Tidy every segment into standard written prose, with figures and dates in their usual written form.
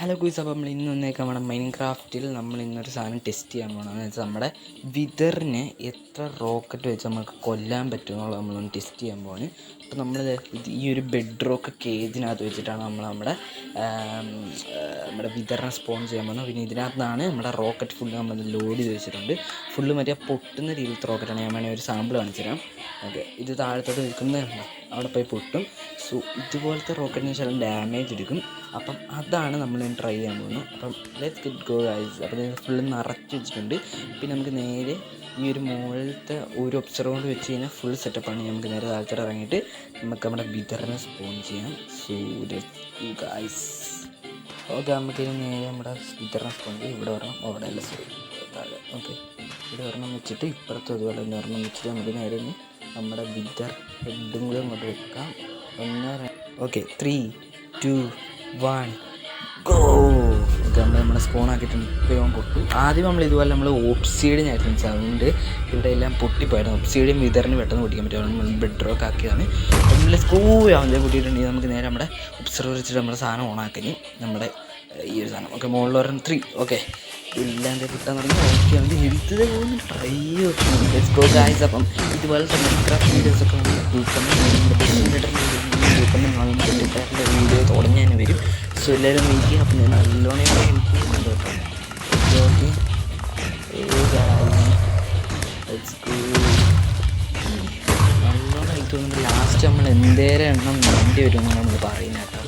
Hello goose, അപ്പോൾ നമ്മൾ ഇന്ന് വന്നേക്കാം നമ്മുടെ മൈൻക്രാഫ്റ്റിൽ നമ്മൾ ഇന്നൊരു സാധനം ടെസ്റ്റ് ചെയ്യാൻ പോകണമെന്ന് വെച്ചാൽ നമ്മുടെ വിതറിനെ എത്ര റോക്കറ്റ് വെച്ച് നമുക്ക് കൊല്ലാൻ പറ്റുമെന്നുള്ളത് നമ്മളൊന്ന് ടെസ്റ്റ് ചെയ്യാൻ പോവാണ്. അപ്പോൾ നമ്മൾ ഈ ഒരു ബെഡ് റോക്ക് കേജിനകത്ത് വെച്ചിട്ടാണ് നമ്മുടെ വിതറിനെ സ്പോൺ ചെയ്യാൻ പോകുന്നത്. പിന്നെ ഇതിനകത്താണ് നമ്മുടെ റോക്കറ്റ് ഫുള്ള് നമ്മൾ ലോഡ് ചെയ്ത് വെച്ചിട്ടുണ്ട്. ഫുള്ള് മറ്റേ പൊട്ടുന്ന രീതിയിലത്തെ റോക്കറ്റാണ്. ഞാൻ വേണമെങ്കിൽ ഒരു സാമ്പിൾ കാണിച്ചു തരാം. ഓക്കെ, ഇത് താഴത്തോട്ട് നിൽക്കുന്നതാണ്, അവിടെ പോയി പൊട്ടും. സോ ഇതുപോലത്തെ റോക്കറ്റിന് ശേഷം ഡാമേജ് എടുക്കും. അപ്പം അതാണ് നമ്മൾ ട്രൈ ചെയ്യാൻ പോകുന്നത്. അപ്പം ലെറ്റ്സ് ഗെറ്റ് ഗോ ഗൈസ്. അപ്പോൾ ഇത് ഫുള്ള് നിറച്ച് വെച്ചിട്ടുണ്ട്. പിന്നെ നമുക്ക് നേരെ ഈ ഒരു മുകളിലത്തെ ഒരു ഒബ്സർവർ കൊണ്ട് വെച്ച് കഴിഞ്ഞാൽ ഫുൾ സെറ്റപ്പാണ്. നമുക്ക് നേരെ താഴത്തോട്ട് ഇറങ്ങിയിട്ട് നമുക്ക് നമ്മുടെ വിതറിനെ സ്പോൺ ചെയ്യാം. So let's go guys. Okay, നമുക്കിത് നേരെ നമ്മുടെ വിതറിനെ സ്പോൺ ചെയ്യും. ഇവിടെ വരണം, അവിടെ അല്ല, സോറി താഴെ. ഓക്കെ, ഇവിടെ ഒരെണ്ണം വെച്ചിട്ട് ഇപ്പുറത്തും അതുപോലെ തന്നെ ഒരെണ്ണം വെച്ചിട്ട് നമുക്ക് നേരെ നമ്മുടെ വിതർ ഹെഡും കൂടെ അങ്ങോട്ട് വെക്കാം. Okay, 3, 2, 1 go. ഓക്കെ, നമ്മുടെ സ്പോൺ ആക്കിയിട്ടുണ്ട്. ഇപ്പോൾ പൊട്ടു. ആദ്യം നമ്മൾ ഇതുപോലെ നമ്മൾ ഒബ്സിഡിയൻ ആയിരുന്നു വെച്ചാൽ, അതുകൊണ്ട് ഇവിടെ എല്ലാം പൊട്ടിപ്പോയായിരുന്നു. ഒബ്സിഡിയൻ വിതറിന് പെട്ടെന്ന് പൊട്ടിക്കാൻ പറ്റും. അതുകൊണ്ട് നമ്മൾ ബെഡ് റോക്ക് ആക്കിയതാണ്. നമ്മൾ ആവുന്നത് പൊട്ടിയിട്ടുണ്ടെങ്കിൽ നമുക്ക് നേരെ നമ്മുടെ ഒബ്സർവർ വെച്ചിട്ട് നമ്മുടെ സാധനം ഓണാക്കി നമ്മുടെ ഈ ഒരു സാധനം. ഓക്കെ, മുകളിൽ ഒരെണ്ണം 3. ഓക്കെ, ഇല്ലാതെ കിട്ടാൻ തുടങ്ങി. ഓക്കെ, നമുക്ക് ഹെൽത്ത് പോകുന്ന ട്രൈ ചെയ്ത് ഗൈസ്. അപ്പം ഇതുപോലത്തെ മൈൻക്രാഫ്റ്റ് വീഡിയോസൊക്കെ വീഡിയോ തുടങ്ങി തന്നെ വരും. സോ എല്ലാവരും വെയിറ്റ് ചെയ്യാം. അപ്പം ഞാൻ നല്ലോണം ഹെൽപ്പ് ചെയ്യുന്നുണ്ട് കേട്ടോ. ഓക്കെ, നല്ലോണം ഹെൽപ്പ് ചെയ്യുന്നുണ്ട്. ലാസ്റ്റ് നമ്മൾ എന്തേരം എണ്ണം വേണ്ടി വരും എന്നാണ് നമ്മൾ പറയുന്നത് കേട്ടോ.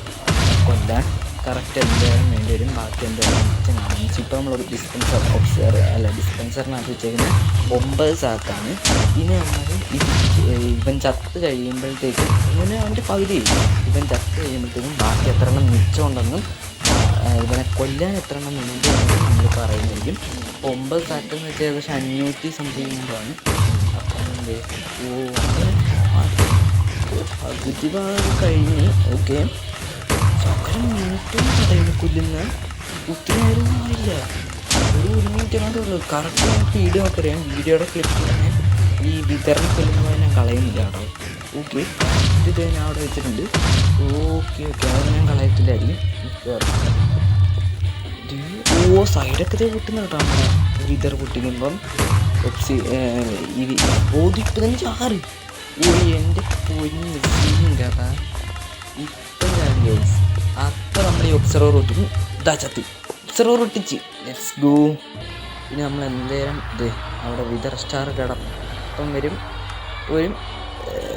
കൊല്ലാൻ കറക്റ്റ് എന്തായാലും വേണ്ടി വരും. ബാക്കി എന്തായാലും കാണിച്ചു. ഇപ്പോൾ നമ്മളൊരു ഡിസ്പെൻസറിനകത്ത് വെച്ചേക്കുന്ന 9 സാക്കാണ്. ഇനി നമ്മൾ ഇവൻ ചത്ത് കഴിയുമ്പോഴത്തേക്കും അവൻ്റെ പകുതി ഇവൻ ചത്ത് കഴിയുമ്പോഴത്തേക്കും ബാക്കി എത്ര എണ്ണം മിച്ചമുണ്ടെന്നും ഇവനെ കൊല്ലാൻ എത്ര എണ്ണം വേണ്ടിയാണെന്നും നമ്മൾ പറയുന്നതായിരിക്കും. 9 സാക്കെന്ന് വെച്ചാൽ ഏകദേശം 500 സംതിങ് കൊണ്ടാണ്. അപ്പം പകുതി ഭാഗം കഴിഞ്ഞ്. ഓക്കെ, സകലം മിനിറ്റൊന്നും പറയുന്നത് കൊല്ലുന്ന ഒത്തിരി നേരമൊന്നും ആയില്ല. ഒരു മിനിറ്റ് കണ്ടുള്ളൂ. കറക്റ്റ് നമുക്ക് വീഡിയോ ഒക്കെ അറിയാം. വീഡിയോയുടെ ക്ലിപ്പ് ഞാൻ ഈ വിതരണം കൊല്ലുന്നത് ഞാൻ കളയുന്നില്ല കേട്ടോ. ഓക്കെ, കറക്റ്റ് ഇത് ഞാൻ അവിടെ വെച്ചിട്ടുണ്ട്. ഓക്കെ, അത് ഞാൻ കളയത്തില്ലായിരിക്കും. സൈഡൊക്കെ പൊട്ടുന്ന കേട്ടോ. നമ്മുടെ വിതർ പൊട്ടിക്കുമ്പം ഇപ്പോൾ തന്നെ 6. എൻ്റെ പൊന്നു കേട്ടാ. ഇപ്പം ഞാൻ ഗൈസ് അപ്പം നമ്മൾ ഈ ഒബ്സർവർ ഒട്ടിക്കും. ചത്തി ഒബ്സർവർ ഒട്ടിച്ച്. Let's go. പിന്നെ നമ്മൾ എന്തേരം അവിടെ വിതർ സ്റ്റാർ കിടപ്പം വരും.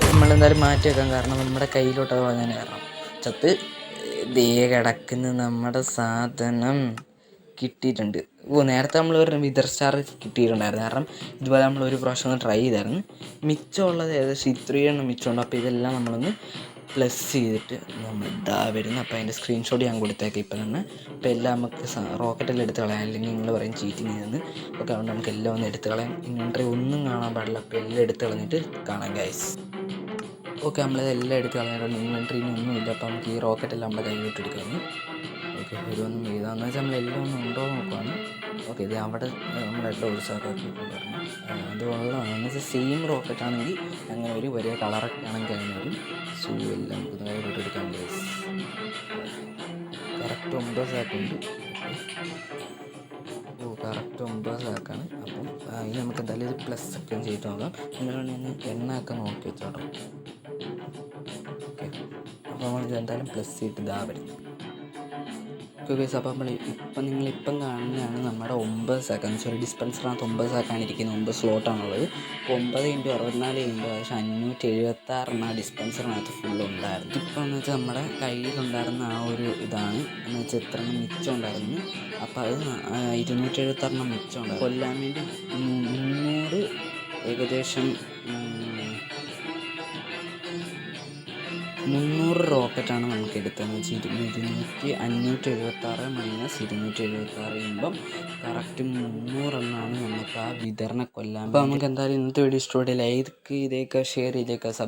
നമ്മളെന്തായാലും മാറ്റി വെക്കാം, കാരണം നമ്മുടെ കയ്യിലോട്ട് അത് വാങ്ങാൻ കാരണം ചത്ത് ദേ കിടക്കുന്ന നമ്മുടെ സാധനം കിട്ടിയിട്ടുണ്ട്. നേരത്തെ നമ്മൾ ഒരു വിതർ സ്റ്റാർ കിട്ടിയിട്ടുണ്ടായിരുന്നു. കാരണം ഇതുപോലെ നമ്മൾ ഒരു പ്രാവശ്യം ഒന്ന് ട്രൈ ചെയ്തായിരുന്നു. മിച്ചമുള്ളത് ഏകദേശം 3 എണ്ണം മിച്ചമുണ്ട്. അപ്പോൾ ഇതെല്ലാം നമ്മളൊന്ന് പ്ലസ് ചെയ്തിട്ട് നമ്മൾ ഇതാ വരുന്നു. അപ്പോൾ അതിൻ്റെ സ്ക്രീൻഷോട്ട് ഞാൻ കൊടുത്തേക്കാം ഇപ്പം തന്നെ. അപ്പോൾ എല്ലാം നമുക്ക് റോക്കറ്റെല്ലാം എടുത്ത് കളയാം, അല്ലെങ്കിൽ നിങ്ങൾ പറയും ചീറ്റിങ് ചെയ്തെന്ന്. ഓക്കെ, അതുകൊണ്ട് നമുക്ക് എല്ലാം ഒന്ന് എടുത്ത് കളയാം. ഇൻവെൻട്രി ഒന്നും കാണാൻ പാടില്ല. അപ്പോൾ എല്ലാം എടുത്ത് കളഞ്ഞിട്ട് കാണാം ഗൈസ്. ഓക്കെ, നമ്മളിതെല്ലാം എടുത്ത് കളഞ്ഞിട്ടുണ്ട്. ഇൻവെൻട്രിന് ഒന്നുമില്ല. അപ്പോൾ നമുക്ക് ഈ റോക്കറ്റെല്ലാം നമ്മുടെ കയ്യിലോട്ട് എടുക്കാമെന്ന്. ഓക്കെ, ഇതൊന്നും ചെയ്താന്ന് വെച്ചാൽ നമ്മളെല്ലാം ഒന്നും ഉണ്ടോ നോക്കുകയാണ്. ഓക്കെ, ഇത് അവിടെ നമ്മളെല്ലാം ഒഴിച്ചാക്കിയിട്ടുണ്ടായിരുന്നു. അതുകൊണ്ടാണെന്ന് വെച്ചാൽ സെയിം റോക്കറ്റ് ആണെങ്കിൽ അങ്ങനെ ഒരേ കളറൊക്കെ ആണെങ്കിൽ അങ്ങനെ വരും. സോ എല്ലാം നമുക്ക് കയ്യിലോട്ട് എടുക്കാൻ ഗൈസ്. കറക്റ്റ് 9 സാക്കുണ്ട്. കറക്റ്റ് 9 സാക്കാണ്. അപ്പം ഇനി നമുക്ക് എന്തായാലും ഇത് പ്ലസ് ഒക്കെ ചെയ്തിട്ട് നോക്കാം. നിങ്ങളാണ് എണ്ണയൊക്കെ നോക്കി വെച്ചോട്ടോ. ഓക്കെ, അപ്പോൾ നമ്മൾ എന്തായാലും പ്ലസ് ചെയ്തിട്ട് ഇതാ വരുന്നത്. ഓക്കെ ഗൈസ്, അപ്പോൾ നിങ്ങളിപ്പം കാണുന്നതാണ് നമ്മുടെ 9 സെക്കൻഡ്സ്. ഒരു ഡിസ്പെൻസറിനകത്ത് 9 സാക്കാണ് ഇരിക്കുന്നത്. 9 സ്ലോട്ടാണുള്ളത്. അപ്പോൾ 9 × 64 ഏകദേശം 576 ഡിസ്പെൻസറിനകത്ത് ഫുള്ള് ഉണ്ടായിരുന്നു. ഇപ്പോൾ എന്ന് വെച്ചാൽ നമ്മുടെ കയ്യിലുണ്ടായിരുന്ന ആ ഒരു ഇതാണ് എന്ന് വെച്ചാൽ എത്ര എണ്ണം മിച്ചം ഉണ്ടായിരുന്നു. അപ്പോൾ അത് 276 മിച്ചം ഉണ്ടായിരുന്നു. കൊല്ലാൻ വേണ്ടി 300 ഏകദേശം 300 റോക്കറ്റാണ് നമുക്ക് എടുത്തതെന്ന് വെച്ചാൽ 576 മൈനസ് 276 ചെയ്യുമ്പം കറക്റ്റ് 300 എണ്ണമാണ് നമുക്ക് ആ വിതറിനെ കൊല്ലാൻ. അപ്പോൾ നമുക്ക് എന്തായാലും ഇന്നത്തെ വീഡിയോ ഇഷ്ടപ്പെട്ടില്ല. ഇതൊക്കെ ഷെയർ ചെയ്തേക്കാം.